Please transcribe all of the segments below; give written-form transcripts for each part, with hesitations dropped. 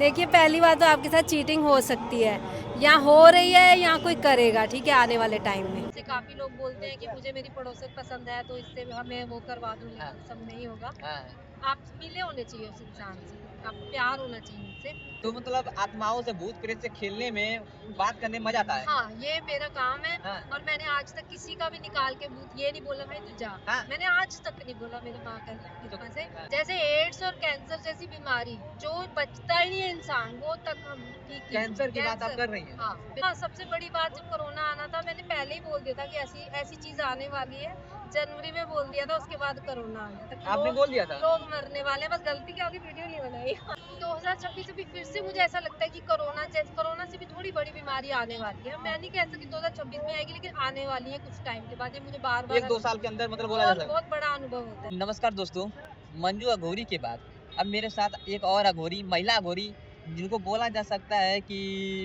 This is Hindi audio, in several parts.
देखिए, पहली बात तो आपके साथ चीटिंग हो सकती है, या हो रही है या कोई करेगा, ठीक है, आने वाले टाइम में। जैसे काफ़ी लोग बोलते हैं कि मुझे मेरी पड़ोसन पसंद है, तो इससे हमें वो करवा दो, हाँ, लेकिन सब नहीं होगा। हाँ। आप मिले होने चाहिए उस इंसान से, आपको प्यार होना चाहिए उनसे। तो मतलब आत्माओं से, भूत-प्रेत से खेलने में, बात करने में मज़ा आता है। हाँ, ये मेरा काम है हाँ, और मैंने आज तक किसी का भी निकाल के भूत ये नहीं बोला भाई तू जा। हाँ। मैंने आज तक नहीं बोला मेरी माँ का तो कृपा से। हाँ, जैसे एड्स और कैंसर जैसी बीमारी जो बचता ही नहीं है इंसान, वो तक हम ठीक किए हैं। कैंसर की बात आप कैंसर कर रही हैं। हाँ, हाँ, सबसे बड़ी बात जब कोरोना आना था मैंने पहले ही बोल दिया था कि ऐसी ऐसी चीज़ आने वाली है। जनवरी में बोल दिया था, उसके बाद कोरोना आ गया था कि आपने लोग बोल दिया था? लोग मरने वाले हैं। बस गलती क्या होगी वीडियो नहीं बनाई। 2026 अभी फिर से मुझे ऐसा लगता है कि कोरोना से भी थोड़ी बड़ी बीमारी आने वाली है। मैं नहीं कह सकती 2026 में आएगी, लेकिन आने वाली है कुछ टाइम के बाद। ये मुझे बार-बार 1-2 साल के अंदर मतलब बोला जा बहुत सकता बहुत बड़ा अनुभव होता है। है। नमस्कार दोस्तों, मंजू अघोरी के बाद अब मेरे साथ एक और अघोरी, महिला अघोरी, जिनको बोला जा सकता है कि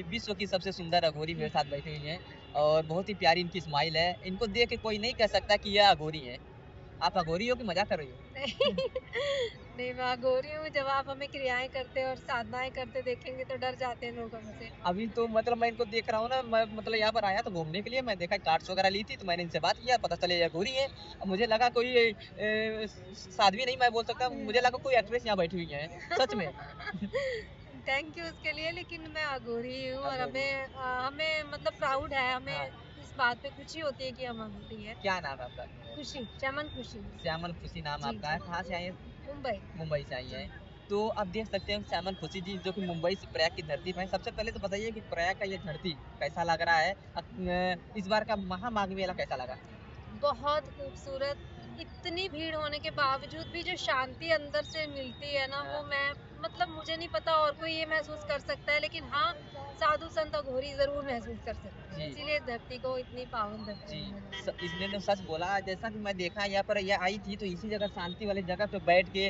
विश्व की सबसे सुंदर अघोरी मेरे साथ बैठी हुई हैं और बहुत ही प्यारी इनकी स्माइल है। इनको देख के कोई नहीं कह सकता कि यह अघोरी हैं। आप अघोरी हो कि मज़ाक कर रही हो? नहीं, नहीं मैं अघोरी हूँ। जब आप हमें क्रियाएँ करते और साधनाएँ करते देखेंगे तो डर जाते हैं लोग हमसे। अभी तो मतलब मैं इनको देख रहा हूँ ना, मैं मतलब यहाँ पर आया तो घूमने के लिए, मैं देखा कार्ड्स वगैरह ली थी, तो मैंने इनसे बात किया, पता चला ये अघोरी हैं। अब मुझे लगा कोई साध्वी नहीं मैं बोल सकता, मुझे लगा कोई एक्ट्रेस यहाँ बैठी हुई है, सच में। थैंक यू उसके लिए, लेकिन मैं अघोरी हूँ और अघोरी, हमें मतलब प्राउड है, हाँ, हमें इस बात पे खुशी होती है कि हम अघोरी हैं। क्या नाम है आपका? खुशी, चमन खुशी। श्यामल खुशी नाम जी, आपका है, जी। कहाँ से आई हैं? मुंबई। मुंबई से आई जी। हैं। तो आप देख सकते हैं श्यामल खुशी जी जो कि मुंबई से प्रयाग की धरती पे हैं। सबसे पहले तो बताइए कि प्रयाग का ये धरती कैसा लग रहा है? इस बार का महामाघ मेला कैसा लगा? बहुत खूबसूरत, इतनी भीड़ होने के बावजूद भी जो शांति अंदर से मिलती है ना, हाँ, वो मैं मतलब मुझे नहीं पता और कोई ये महसूस कर सकता है, लेकिन हाँ, साधु संत अघोरी ज़रूर महसूस कर सकते हैं। जी। इसीलिए इस धरती को इतनी पावन धरती जी, बोला जाता है। इसने तो सच बोला। जैसा कि मैं देखा यहाँ पर ये आई थी तो इसी जगह शांति वाली जगह पे बैठ के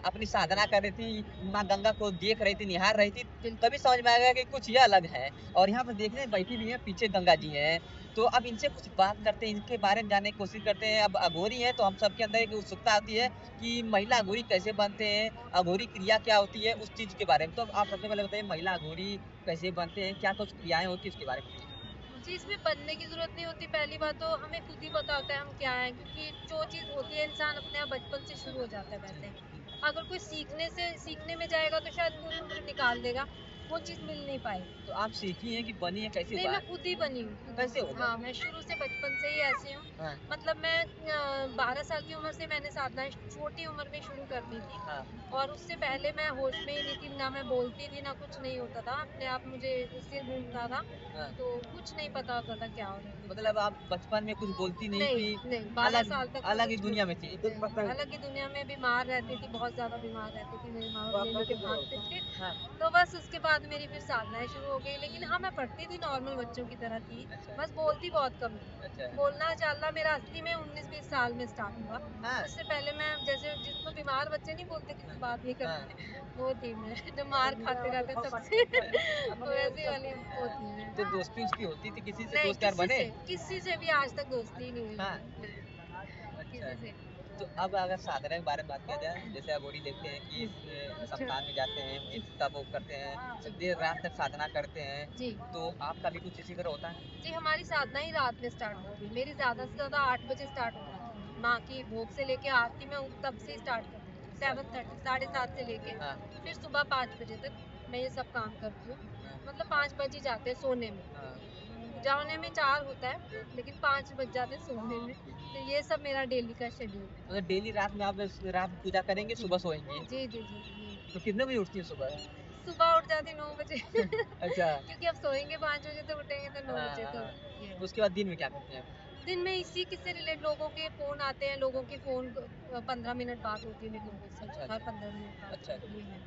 अपनी साधना कर रही थी, माँ गंगा को देख रही थी, निहार रही थी। बिल्कुल। तभी समझ में आ गया कि कुछ ये अलग है और यहाँ पर देखने बैठी भी हैं, पीछे गंगा जी हैं। तो अब इनसे कुछ बात करते हैं, इनके बारे में जानने की कोशिश करते हैं। अब अघोरी हैं तो हम सबके अंदर एक उत्सुकता आती है कि महिला अघोरी कैसे बनते हैं, अघोरी क्रिया क्या होती है, उस चीज़ के बारे में। तो आप सबसे पहले बताइए महिला अघोरी कैसे बनते हैं, क्या कुछ क्रियाएँ होती हैं उसके बारे में बताइए? जी, इसमें बनने की ज़रूरत नहीं होती। पहली बात तो हमें खुद ही पता होता है हम क्या हैं, क्योंकि जो चीज़ होती है इंसान अपने आप बचपन से शुरू हो जाता है हुँ, वैसे। हुँ। अगर कोई सीखने में जाएगा तो शायद पूरी उम्र निकाल देगा, वो चीज़ मिल नहीं पाएगी। तो आप सीखी हैं कि बनी हैं, कैसे नहीं, हुआ मैं है? खुद ही बनी हूँ, खुद ही कैसे से। होगा? हाँ, मैं शुरू से बचपन से ही ऐसी हूँ। हाँ, मतलब मैं 12 साल की उम्र से मैंने साधनाएँ छोटी उम्र में शुरू कर दी थी हाँ, और उससे पहले मैं होश में ही नहीं थी, ना मैं बोलती थी, ना कुछ नहीं होता था। अपने आप मुझे सिर घूमता था, हाँ। तो कुछ नहीं पता होता था क्या हो रहा है मेरे मतलब साथ। आप बचपन में कुछ बोलती नहीं नहीं, थी, नहीं, 12 अलग साल तक मैं अलग ही कुछ भी दुनिया में थी। नहीं, अलग ही दुनिया में बीमार रहती थी, बहुत ज़्यादा बीमार रहती थी, मेरे माँ-बाप ले-लेके भागते थे। हाँ, तो बस उसके बाद मेरी फिर साधनाएँ शुरू हो गई, लेकिन हाँ, मैं पढ़ती थी, नॉर्मल बच्चों की तरह थी, अच्छा, बस बोलती बहुत कम थी। अच्छा। बोलना-चालना मेरा असली में 19-20 साल में स्टार्ट हुआ। हाँ, उससे पहले मैं जैसे जिसमें बीमार बच्चे नहीं बोलते किसी से बात नहीं हाँ, करते, वो थी मैं, जो मार खाते रहते सबसे, वैसी वाली वो थी मैं। तो दोस्ती-वोस्ती होती थी, किसी से नहीं, दोस्त यार बने? किसी से भी आज तक दोस्ती नहीं हुई हाँ, मेरी, नहीं, अच्छा। किसी से भी। तो अब अगर साधना के बारे में बात किया जाए, जैसे अघोरी देखते हैं कि अच्छा, शमशान में जाते हैं, जी, तप वप करते हैं, जी, देर रात तक साधना करते हैं, जी। तो आपका भी कुछ इसी तरह होता है? जी, हमारी साधना ही रात में स्टार्ट होती है। मेरी ज़्यादा से ज़्यादा 8 बजे स्टार्ट हो जाती है। माँ की भोग से लेके आरती मैं तब से ही स्टार्ट कर देती हूँ। अच्छा, 7:30 7:30 से लेके हाँ, फिर सुबह 5 बजे तक मैं ये सब काम करती हूँ। हाँ, मतलब 5 बज ही जाते हैं सोने में। हाँ। जागने में 4 होता है, लेकिन 5 बज जाते हैं सोने में। तो ये सब मेरा डेली का शेड्यूल है। मतलब डेली रात में आप रात में पूजा करेंगे, जी। सुबह सोएँगी। जी, जी, जी, जी। तो कितने बजे उठती हैं सुबह? सुबह उठ जाती 9 बजे। अच्छा। क्योंकि अब सोएँगे 5 बजे तो उठेंगे तो 9 हाँ, बजे, हाँ, तो हाँ। ये तो उसके बाद दिन में क्या करते हैं आप? दिन में इसी के से रिलेट लोगों के फ़ोन आते हैं, लोगों के फ़ोन 15 मिनट बात होती है मेरी लोगों से, अच्छा, हर अच्छा। 15 मिनट बाद अच्छा, ये है।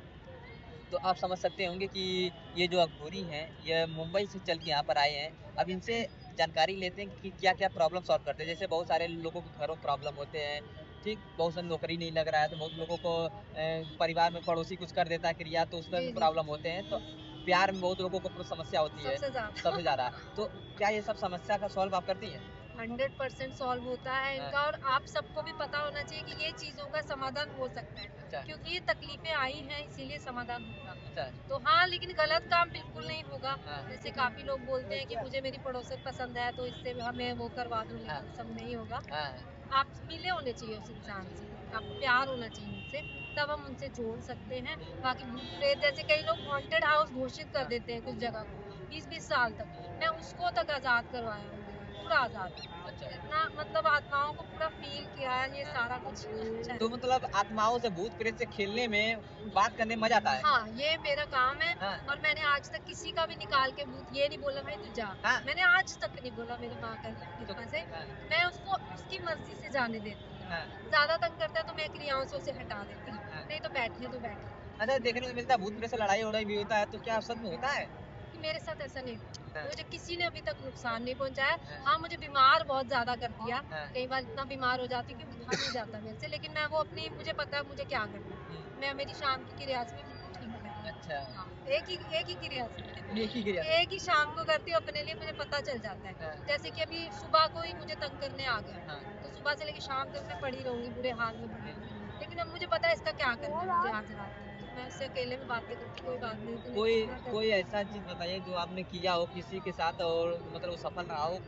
तो आप समझ सकते होंगे कि ये जो अघोरी हैं, ये मुंबई से चल के यहाँ पर आए हैं। अब इनसे जानकारी लेते हैं कि क्या-क्या प्रॉब्लम सॉल्व करते हैं। जैसे बहुत सारे लोगों के घरों में प्रॉब्लम होते हैं, ठीक? बहुत सारी नौकरी नहीं लग रहा है, तो बहुत लोगों को परिवार में पड़ोसी कुछ कर देता है क्रिया, तो उसमें जी, भी जी, जी। प्रॉब्लम होते हैं। तो प्यार में बहुत लोगों को समस्या होती है, सबसे ज़्यादा। सबसे ज़्यादा। तो क्या ये सब समस्या का सॉल्व आप करती हैं? 100% सॉल्व होता है इनका, और आप सबको भी पता होना चाहिए कि ये चीजों का समाधान हो सकता है, अच्छा क्योंकि ये तकलीफें आई हैं इसीलिए समाधान होगा। अच्छा तो हाँ, लेकिन गलत काम बिल्कुल नहीं होगा। हाँ जैसे काफी लोग बोलते हैं कि मुझे मेरी पड़ोसन पसंद है तो इससे हमें वो करवा दूं, हाँ। लेकिन सब नहीं होगा। हाँ आप मिले होने चाहिए उस इंसान से, आपको प्यार होना चाहिए उनसे, तब हम उनसे जोड़ सकते हैं। बाकी भूत प्रेत जैसे कई लोग हॉन्टेड हाउस घोषित कर देते हैं कुछ जगह को 20-20 साल तक, मैं उसको तक आजाद करवाया हूँ, पूरा आजाद। अच्छा इतना मतलब आत्माओं को पूरा फील किया है, ये सारा कुछ अच्छा है। तो मतलब आत्माओं से भूत प्रेत से खेलने में बात करने में मजा आता है हाँ, ये मेरा काम है। हाँ और मैंने आज तक किसी का भी निकाल के भूत ये नहीं बोला भाई तू जा, हाँ मैंने आज तक नहीं बोला, मेरी माँ का तो कृपा से हाँ मैं उसको उसकी मर्जी से जाने देती हूँ। हाँ ज्यादा तंग करता है तो मैं क्रियाओं से उसे हटा देती हूँ, हाँ। नहीं तो बैठे तो बैठे। अच्छा देखने को मिलता है भूत प्रेत से लड़ाई वड़ाई भी होता है, तो क्या सच में होता है? कि मेरे साथ ऐसा नहीं हुआ। हाँ, मुझे किसी ने अभी तक नुकसान नहीं पहुंचाया। हाँ, हाँ, मुझे बीमार बहुत ज्यादा कर दिया, हाँ, कई बार इतना बीमार हो जाती कि उठा नहीं जाता मेरे से, लेकिन मैं वो अपनी, मुझे पता है मुझे क्या करना है। मैं मेरी शाम की क्रिया से बिल्कुल ठीक है। अच्छा हाँ, एक ही क्रिया से, एक ही क्रिया एक ही शाम को करती हूँ अपने लिए, मुझे पता चल जाता है। हाँ, जैसे कि अभी सुबह को ही मुझे तंग करने आ गया, हाँ, तो सुबह से लेकर शाम तक मैं पड़ी रहूंगी, बुरे हाल में पड़ी रहूंगी, लेकिन अब मुझे पता है इसका क्या करना है मुझे आज रात में। मैं उससे अकेले में बातें करती, कोई बात नहीं, तूने कोई इतना कर कोई दिया। ऐसा चीज बताइए जो आपने किया हो किसी के साथ और मतलब वो सफल रहा हो,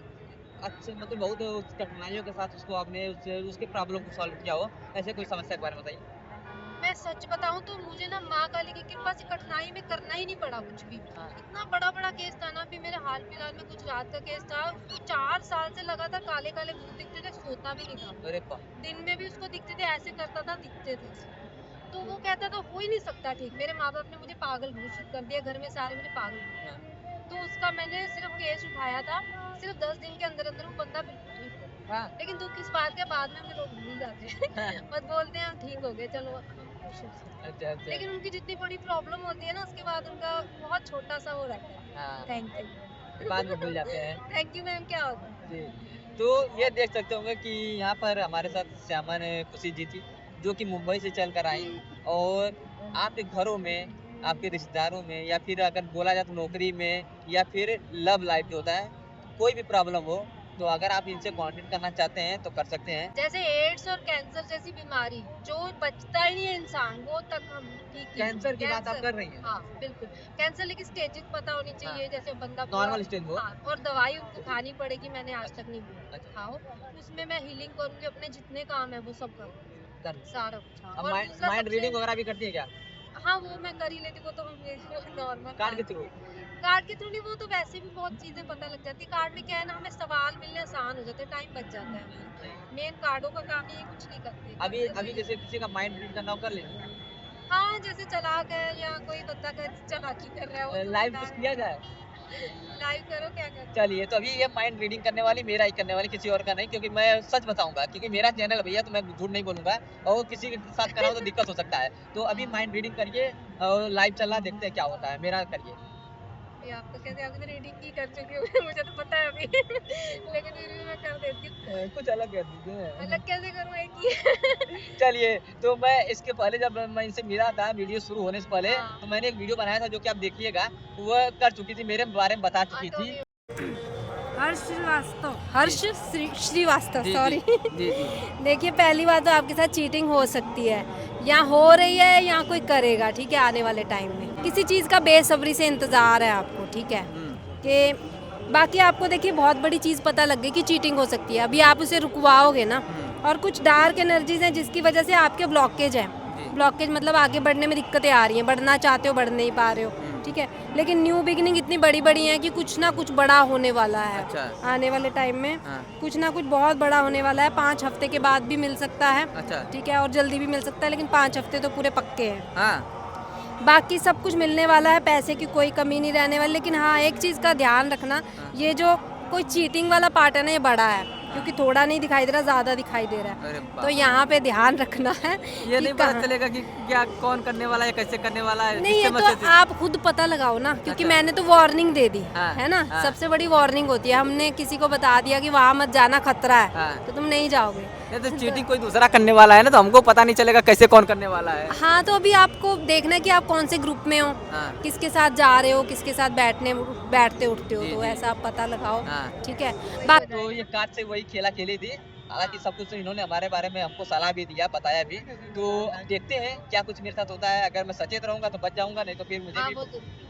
अच्छा मतलब बहुत उस कठिनाइयों के साथ उसको आपने उसके प्रॉब्लम को सॉल्व किया हो, ऐसे कोई समस्या के बारे में बताइए। मैं सच बताऊं तो मुझे ना माँ काली की कृपा से कठिनाई में करना ही नहीं पड़ा कुछ भी। हाँ, इतना बड़ा बड़ा केस था ना, अभी मेरे हाल फिलहाल में गुजरात का केस था, उसको 4 साल से लगातार काले काले भूत दिखते थे, सोता भी नहीं था। अरे वाह! दिन में भी उसको दिखते थे, ऐसे करता था, दिखते थे। तो वो कहता था हो ही नहीं सकता ठीक, मेरे माँ बाप ने मुझे पागल घोषित कर दिया, घर में सारे मुझे पागल बोलते हाँ, हैं। तो उसका मैंने सिर्फ केस उठाया था, सिर्फ 10 दिन के अंदर अंदर वो बंदा बिल्कुल ठीक हो गया। हाँ, लेकिन दुख इस बात के बाद में मुझे लोग भूल जाते हैं हाँ, बस बोलते हैं हम ठीक हो गए, चलो हम खुश हैं। अच्छा, अच्छा, लेकिन उनकी जितनी बड़ी प्रॉब्लम होती है ना, उसके बाद उनका बहुत छोटा सा वो रहता है। हाँ, थैंक यू बाद में भूल जाते हैं। थैंक यू मैम क्या होता है। जी, तो ये देख सकते होंगे कि यहाँ पर हमारे साथ श्यामा ने खुशी जीती, जो कि मुंबई से चल कर आई और आपके घरों में, आपके रिश्तेदारों में या फिर अगर बोला जाए तो नौकरी में या फिर लव लाइफ जो होता है, कोई भी प्रॉब्लम हो, तो अगर आप इनसे कॉन्टैक्ट करना चाहते हैं तो कर सकते हैं। जैसे एड्स और कैंसर जैसी बीमारी जो बचता ही नहीं है इंसान, वो तक हम ठीक की। कैंसर की बात आप कैंसर, कर रही हैं? हाँ बिल्कुल। कैंसर लेकिन स्टेजेस पता होनी चाहिए, जैसे बंदा नॉर्मल स्टेज हो? हाँ, और दवाई उनको खानी पड़ेगी, मैंने आज अच्छा, तक नहीं बोला अच्छा, खाओ। उसमें मैं हीलिंग करूंगी, अपने जितने काम है वो सब करूंगी, कर सारा कुछ। हाँ, अब और दूसरा माइंड सबसे, रीडिंग वगैरह भी करती है क्या? हाँ वो मैं कर ही लेती, वो तो हम नॉर्मल कार्ड के थ्रू? कार्ड के थ्रू नहीं, वो तो वैसे भी बहुत चीजें पता लग जाती है। कार्ड में क्या है ना, हमें सवाल मिलने आसान हो जाते हैं, टाइम बच जाता है हमारा। मेन कार्डों का काम ये कुछ नहीं करते। अभी अभी जैसे किसी का माइंड रीड करना हो कर लेंगे। हाँ, जैसे चालाक है या कोई बंदा का चालाकी कर रहा है, वो तो लाइव बता कुछ किया जाए? लाइव करो क्या करना। चलिए, तो अभी ये माइंड रीडिंग करने वाली मेरा ही करने वाली, किसी और का नहीं, क्योंकि मैं सच बताऊँगा क्योंकि मेरा चैनल है भैया, तो मैं झूठ नहीं बोलूँगा और किसी के साथ कराऊँ तो दिक्कत हो सकता है। तो अभी माइंड रीडिंग करिए और लाइव चल रहा है, देखते हैं क्या होता है, मेरा करिए। ये आपको कैसे, आपने रीडिंग की कर चुकी हूँ मुझे तो पता है अभी लेकिन फिर भी मैं कर देती हूँ। कुछ अलग कर दीजिए। अलग कैसे करूँ, एक ही चलिए, तो मैं इसके पहले जब मैं इनसे मिला था वीडियो शुरू होने से पहले, हाँ। तो मैंने एक वीडियो बनाया था जो कि आप देखिएगा, वो कर चुकी थी, मेरे बारे में बता चुकी थी। हर्ष श्रीवास्तव, हर्ष श्रीवास्तव, जी, सॉरी जी, जी, जी। देखिए पहली बात तो आपके साथ चीटिंग हो सकती है, या हो रही है या कोई करेगा, ठीक है, आने वाले टाइम में किसी चीज़ का बेसब्री से इंतज़ार है आपको, ठीक है, कि बाकी आपको देखिए बहुत बड़ी चीज़ पता लग गई कि चीटिंग हो सकती है, अभी आप उसे रुकवाओगे ना, और कुछ डार्क एनर्जीज हैं जिसकी वजह से आपके ब्लॉकेज हैं, ब्लॉकेज मतलब आगे बढ़ने में दिक्कतें आ रही हैं, बढ़ना चाहते हो बढ़ नहीं पा रहे हो, ठीक है, लेकिन न्यू बिगिनिंग इतनी बड़ी बड़ी है कि कुछ ना कुछ बड़ा होने वाला है। अच्छा। आने वाले टाइम में हाँ। कुछ ना कुछ बहुत बड़ा होने वाला है, 5 हफ्ते के बाद भी मिल सकता है, अच्छा। ठीक है, और जल्दी भी मिल सकता है, लेकिन 5 हफ्ते तो पूरे पक्के हैं। हाँ। बाकी सब कुछ मिलने वाला है, पैसे की कोई कमी नहीं रहने वाली, लेकिन हाँ एक चीज़ का ध्यान रखना, ये जो कोई चीटिंग वाला पार्ट है ना, ये बड़ा है, क्योंकि थोड़ा नहीं दिखाई दे रहा, ज़्यादा दिखाई दे रहा है, तो यहाँ पे ध्यान रखना है। ये नहीं पता चलेगा कि क्या कौन करने वाला है, कैसे करने वाला है। नहीं, ये तो आप खुद पता लगाओ ना, क्योंकि मैंने तो वार्निंग दे दी है ना, सबसे बड़ी वार्निंग होती है, हमने किसी को बता दिया कि वहाँ मत जाना, खतरा है, तो तुम नहीं जाओगे। नहीं तो चीटिंग कोई दूसरा करने वाला है ना, तो हमको पता नहीं चलेगा कैसे कौन करने वाला है। हाँ, तो अभी आपको देखना है कि आप कौन से ग्रुप में हो, हाँ किसके साथ जा रहे हो, किसके साथ बैठते उठते हो, जी, तो जी। ऐसा आप पता लगाओ। हाँ ठीक है, बात तो ये कार्ड से वही खेला खेली थी। हालाँकि सब कुछ इन्होंने हमारे बारे में हमको सलाह भी दिया, बताया भी। तो अब देखते हैं क्या कुछ मेरे साथ होता है। अगर मैं सचेत रहूँगा तो बच जाऊँगा, नहीं तो फिर मुझे हाँ, भी वो ज़रूरी है।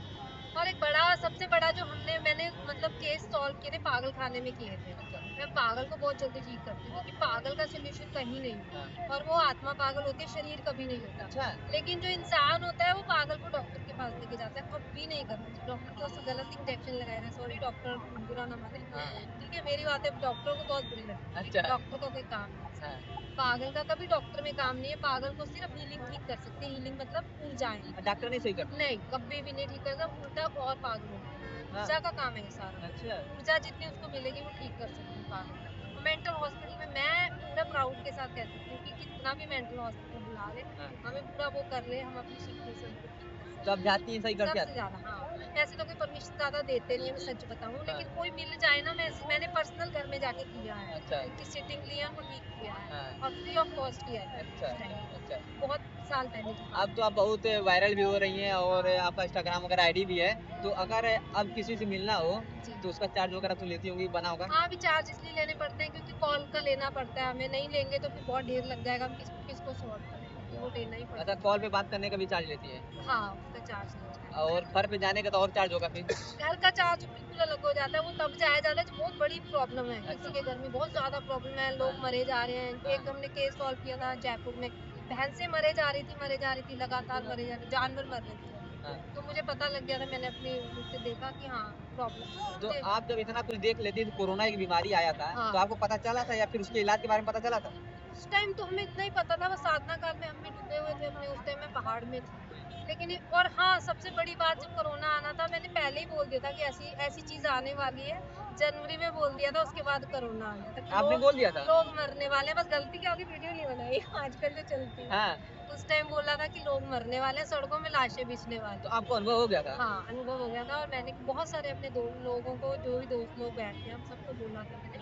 और एक बड़ा सबसे बड़ा जो मैंने मतलब केस सॉल्व किए थे पागल खाने में किए थे। अच्छा, मैं पागल को बहुत जल्दी ठीक करती हूँ क्योंकि पागल का सॉल्यूशन कहीं नहीं हाँ। है और वो आत्मा पागल होती है, शरीर कभी नहीं होता। अच्छा, लेकिन जो इंसान होता है वो पागल को डॉक्टर के पास लेके जाता है, कभी नहीं करना चाहिए। डॉक्टर तो उसको गलत इंजेक्शन लगाएगा, सॉरी डॉक्टर बुरा ना माने। हाँ, ठीक है, मेरी बातें डॉक्टरों को बहुत बुरी लगती है, अच्छा, डॉक्टर का कोई काम नहीं है। हाँ। पागल का कभी डॉक्टर में काम नहीं है, पागल को सिर्फ हीलिंग ठीक कर सकते हैं, हीलिंग मतलब ऊर्जाएँ। डॉक्टर नहीं सही करता? नहीं, कभी भी नहीं ठीक करेगा, उल्टा और पागल हो जाएगा। हाँ, ऊर्जा का काम है ये सारा। अच्छा, ऊर्जा जितनी उसको मिलेगी वो ठीक कर सकते हैं पागल को। और मेंटल हॉस्पिटल में मैं पूरा प्राउड के साथ कह सकती हूँ कि कितना भी मेंटल हॉस्पिटल बुला ले, हाँ। हमें पूरा वो कर ले, हम अपनी शिफ्ट से उनको ठीक कर सकते तो आप जाती हैं, सही हैं। करके सबसे आती हैं? ज़्यादा हाँ, ऐसे तो कोई परमिशन ज़्यादा देते नहीं है, मैं सच बताऊँ, हाँ, लेकिन कोई मिल जाए ना, मैंने पर्सनल घर में जाके किया है। अच्छा, उनकी सिटिंग ली है, उनको ठीक किया है हाँ, और फ्री ऑफ कॉस्ट किया है अच्छा, उस अच्छा, टाइम पे। अच्छा। बहुत साल पहले की बात अब तो आप बहुत वायरल भी हो रही हैं और आपका इंस्टाग्राम वगैरह आईडी भी है। तो अगर अब किसी से मिलना हो, है। जी। तो उसका चार्ज वगैरह तो लेती होंगी, बना होगा? हाँ, अभी चार्ज इसलिए लेने पड़ते हैं क्योंकि कॉल का लेना पड़ता है हमें, नहीं लेंगे तो फिर बहुत ढेर लग जाएगा, हम किसको किसको सॉल्व करेंगे, तो वो लेना ही अच्छा, पड़ता कॉल पे बात करने का भी चार्ज लेती हैं? है। हाँ, उसका चार्ज लगता है। और घर पे जाने का तो और चार्ज होगा फिर? घर का चार्ज बिल्कुल अलग हो जाता है, वो तब जाया जाता है जब बहुत बड़ी प्रॉब्लम है, अच्छा, किसी के घर में बहुत ज़्यादा प्रॉब्लम है, हाँ, लोग मरे जा रहे हैं। हाँ, एक हमने केस सॉल्व किया था जयपुर में, भैंसें मरे जा रही थी, लगातार मरे जा रही जानवर मर रहे थे। हाँ। तो मुझे पता लग गया था, मैंने अपनी उससे देखा कि हाँ, प्रॉब्लम है। तो मुझे आप जब इतना कुछ देख लेती तो कोरोना एक बीमारी आया था, तो हाँ। आपको पता चला था या फिर उसके इलाज के बारे में पता चला था? उस टाइम तो हमें इतना ही पता था, बस साधना काल में हम भी डूबे हुए थे अपने, उस टाइम मैं पहाड़ में थी। लेकिन और हाँ, सबसे बड़ी बात जब कोरोना आना था मैंने पहले ही बोल दिया था कि ऐसी ऐसी चीज़ आने वाली है। जनवरी में बोल दिया था, उसके बाद कोरोना आ गया था कि आपने लोग बोल दिया था? लोग मरने वाले हैं, बस गलती क्या होगी वीडियो नहीं बनाई आजकल जो चलती है। हाँ, उस टाइम बोला था कि लोग मरने वाले हैं, सड़कों में लाशें बिछने तो वाली हैं। आपको अनुभव हो गया था? हाँ, अनुभव हो गया था और मैंने बहुत सारे अपने दो लोगों को, जो भी दोस्त लोग बैठते हैं, हम सबको बोला था मैंने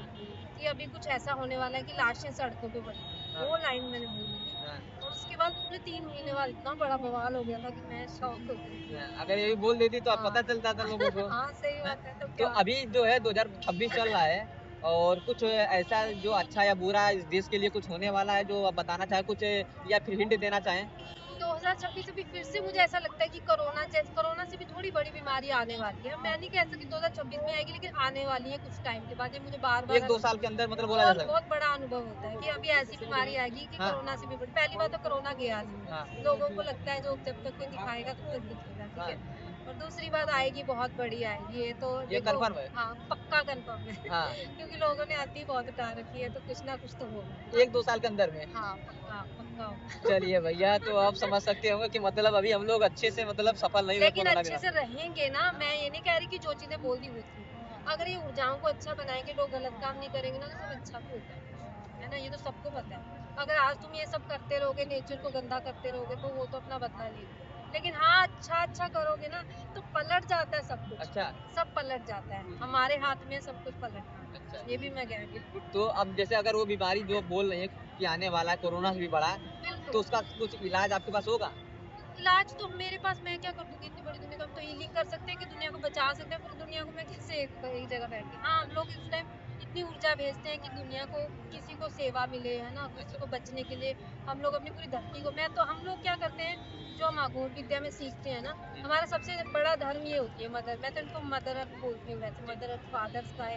कि अभी कुछ ऐसा होने वाला है कि लाशें सड़कों पे पड़ी हैं। हाँ, वो लाइन मैंने बोली थी हाँ, और उसके बाद पूरे 3 महीने बाद इतना बड़ा बवाल हो गया था कि मैं शॉक हो गई थी। हाँ, अगर ये भी बोल देती तो अब हाँ। पता चलता था लोगों को। हाँ, सही हैं? बात है, तो तो क्या? अभी जो है 2026 चल रहा है और कुछ ऐसा जो अच्छा या बुरा इस देश के लिए कुछ होने वाला है जो आप बताना चाहें कुछ या फिर हिंट देना चाहें? 2026 अभी फिर से मुझे ऐसा लगता है कि कोरोना से भी थोड़ी बड़ी बीमारी आने वाली है। मैं नहीं कह सकती 2026 में आएगी, लेकिन आने वाली है कुछ टाइम के बाद। ये मुझे बार-बार 1-2 साल के अंदर मतलब बोला जा बहुत सकता बहुत बड़ा अनुभव होता है कि अभी ऐसी बीमारी आएगी कि हाँ, कोरोना से भी बड़ी। पहली बात तो कोरोना गया नहीं हाँ, है। लोगों को लगता है जो जब तक कोई दिखाएगा तब तक दिखेगा, ठीक हाँ, है? और दूसरी बात आएगी, बहुत बड़ी आएगी। ये तो ये देखो कन्फर्म है? हाँ, पक्का कन्फर्म है हाँ, क्योंकि लोगों ने हद ही बहुत उठा रखी है, तो कुछ ना कुछ तो होगा। 1-2 साल के अंदर में? हाँ, पक्का, पक्का होगा। चलिए भैया, तो आप समझ सकते होंगे कि मतलब अभी हम लोग अच्छे से मतलब सफल नहीं हुए लेकिन कोरोना के अच्छे बाद। से रहेंगे ना, मैं ये नहीं कह रही कि जो चीज़ें बोल दी वो थी। अगर ये ऊर्जाओं को अच्छा बनाएँगे, लोग गलत काम नहीं करेंगे ना, तो सब अच्छा भी होता है ना? ये तो सबको पता है। अगर आज तुम ये सब करते रहोगे, नेचर को गंदा करते रहोगे, तो वो तो अपना बदला लेगी। लेकिन हाँ, अच्छा-अच्छा करोगे ना, तो पलट जाता है सब कुछ। अच्छा, सब पलट जाता है। हमारे हाथ में है सब कुछ पलटना। अच्छा। ये भी मैं गारंटी हूँ। तो अब जैसे अगर वो बीमारी जो बोल रही है कि आने वाला है, कोरोना से भी बड़ा, बिल्कुल। तो उसका कुछ इलाज आपके पास होगा? इलाज तो मेरे पास, मैं क्या कर दूँगी इतनी बड़ी दुनिया, तो हम तो हीलिंग कर सकते हैं कि दुनिया को बचा सकते हैं, पूरी दुनिया को मैं कैसे एक जगह बैठ के। हाँ, हम लोग इस टाइम इतनी ऊर्जा भेजते हैं कि दुनिया को, किसी को सेवा मिले, है ना? किसी अच्छा, को बचने के लिए हम लोग अपनी पूरी धरती को, हम लोग क्या करते हैं, जो हम अघोर विद्या में सीखते हैं ना, जी, हमारा सबसे बड़ा धर्म ये होती है मदर, मैं तो इनको मदर अर्थ बोलती हूँ वैसे, जी। Mother earth, father sky,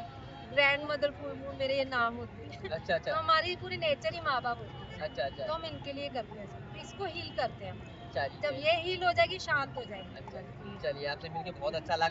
grand mother full moon, मेरे ये नाम होते हैं। अच्छा, तो अच्छा। हमारी पूरी नेचर ही माँ-बाप होती है। अच्छा, अच्छा। तो हम इनके लिए करते हैं सब। इसको हील करते हैं हम। जब चलिए, ये हील हो जाएगी, शांत हो जाएगी अच्छा। पूरी। चलिए, आपसे मिलके बहुत अच्छा लगा।